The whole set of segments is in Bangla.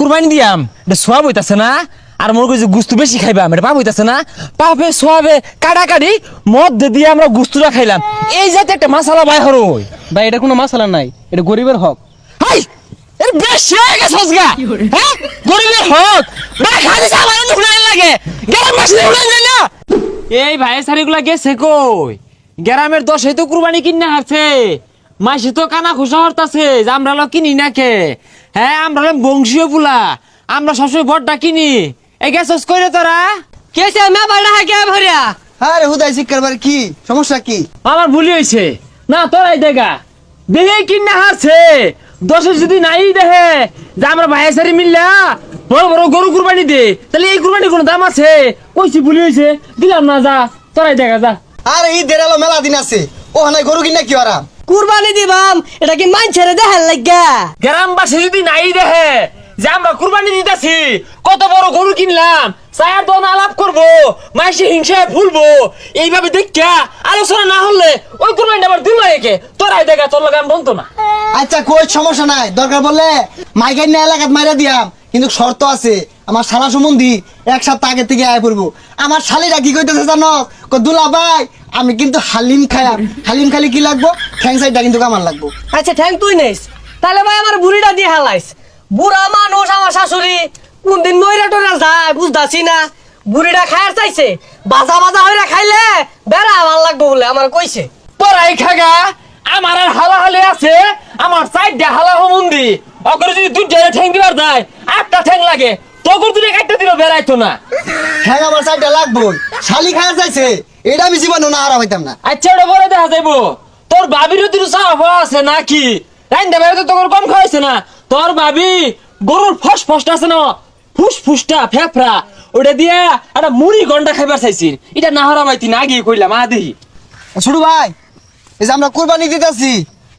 কুরবানি দিয়াম এটা সোয়াব হইতাছে না আর মোর কইছে গুস্তু বেশি খাইবাম এটা পাপ হইতাছে না পাপে সোয়াবে কাটাকাটি মদ দিয়ে আমরা গুস্তুটা খাইলাম এই জাতে একটা মশলা বাই হরই ভাই এটা কোনো মশলা নাই, এটা গরিবের হক। হাই এর বেশি হয়ে গেছে সজগা হ্যাঁ গরিবের হক না খালি সামান নুকলাই লাগে গরম মাছ নুকলাই যায় না এই ভাই সারিগুলা গেছে কই গ্রামের 10 তো কুরবানি কিনা হারছে মাসি তো কানা খুশা হরতাছে যে আমরা লো কিনি না কে হ্যাঁ আমরা বংশীয় পুলা আমরা সবসময় বড়টা কিনি এই গেছস কইরে তোরা কেসে মে বাড়া হাকে ভরিয়া আরে হুদাই শিক্ষার বার কি সমস্যা কি? আমার ভুলি হইছে না তোরাই দেখা দেখে কিনা হারছে 10 যদি নাই দেখে যে আমরা ভাই সারি মিললা বড় বড় গরু কুরবানি দে তাহলে এই কুরবানি কোনো দাম আছে কইছি ভুলি হইছে দিলাম না যা তোরাই দেখা যা আরে ঈদের এলো মেলা দিন আছে ও হানাই গরু কিনা কি আরাম কুরবানি দিবাম এটা কি মানছেরে দেখার লাগা গ্রামবাসী যদি নাই দেখে যে আমরা কুরবানি দিতেছি কত বড় গরু কিনলাম চায়ের দোন আলাপ করবো মাইসে হিংসায় ভুলবো এইভাবে দেখা আলোচনা না হলে ওই কুরবানিটা আবার দিল একে তোরাই দেখা তোর লাগে আমি বলতো না আচ্ছা কই সমস্যা নাই দরকার বললে মাইকাই না এলাকাত মাইরা দিয়াম কিন্তু শর্ত আছে আমার শালা সম্বন্ধী এক সপ্তাহ আগে থেকে আয় পড়বো আমার শালিরা কি কইতেছে জানো দুলা ভাই আমি কিন্তু হালিম খাইলাম হালিম খালি কি লাগবো ঠ্যাং সাইডটা কিন্তু আমার লাগবো আচ্ছা ঠ্যাং তুই নেস তাহলে ভাই আমার বুড়িটা দিয়ে হালাইস বুড়া মানুষ আমার শাশুড়ি কোন দিন মইরা টোরা যায় বুঝতাছি না বুড়িটা খায়ার চাইছে বাজা বাজা হইরা খাইলে বেড়া ভাল লাগবো বলে আমার কইছে তোরাই খাগা আমার আর হালাহালি আছে আমার সাইডটা হালা হমন্দি অগরে যদি দুইটা ঠ্যাং দিবার যায় একটা ঠ্যাং লাগে তখন তুই একটা দিনও বেড়াইতো না ঠ্যাং আমার সাইডটা লাগবো শালি খায়া চাইছে এটা আমি জীবনে না হারা হইতাম না আচ্ছা ওটা বলে দেখা যাইবো তোর ভাবিরও তুই চাওয়া আছে নাকি রাইন্দা বেড়ে তো তোর কম খাওয়াইছে না তোর ভাবি গরুর ফসফসটা আছে না ফুসফুসটা ফেফড়া ওটা দিয়া একটা মুড়ি গন্ডা খাইবার চাইছিস এটা না হারা মাইতি না গিয়ে কইলাম দেখি ছোট ভাই এই যে আমরা কুরবানি দিতেছি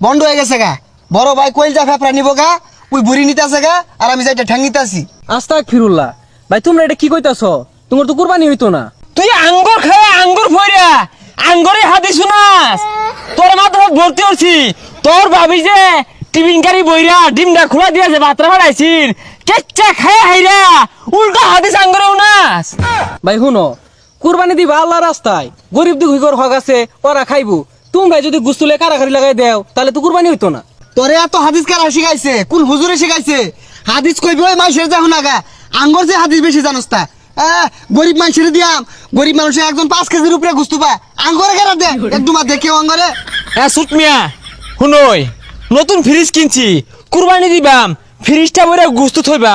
বন্ধ হয়ে গেছে গা বড় ভাই কইল যা ফেফড়া নিব গা ওই বুড়ি নিতেছে গা আর আমি যাইটা ঠ্যাং নিতেছি আস্তাক ফিরুল্লাহ ভাই তোমরা এটা কি কইতাছ? তোমার তো কুরবানি হইতো না। তুই আঙ্গুর খায় আঙ্গুর ফইরা আঙ্গুরে হাতে শুনাস তোর মাথা ভর্তি হচ্ছি তোর ভাবি যে টিফিন কারি বইরা ডিমটা খোলা দিয়েছে ভাতরা বাড়াইছিস কেচ্চা খায় হাইরা উল্টা হাদিস আঙ্গুরে উনাস ভাই শুনো, কুরবানি দিবা আল্লাহ রাস্তায়, গরিব দুঃখীর হক আছে, ওরা খাইবো। তোমরা যদি গুস্তুলে কারাকারি লাগাই দেও তাহলে তো কুরবানি হইতো না। তোরে এত হাদিস কারা শিখাইছে? কোন হুজুরে শিখাইছে? হাদিস কইবে ওই মাইশের দেখো না গা আঙ্গুর যে হাদিস বেশি জানোস তা গরিব মানুষের দিয়াম গরিব মানুষের একজন 5 কেজির উপরে গুস্তু পায় আঙ্গুরে কেন দে একদম দেখেও আঙ্গুরে হ্যাঁ সুটমিয়া শুনই নতুন ফ্রিজ কিনছি কুরবানি দিবাম ফ্রিজটা বইরা গুস্তু থইবাম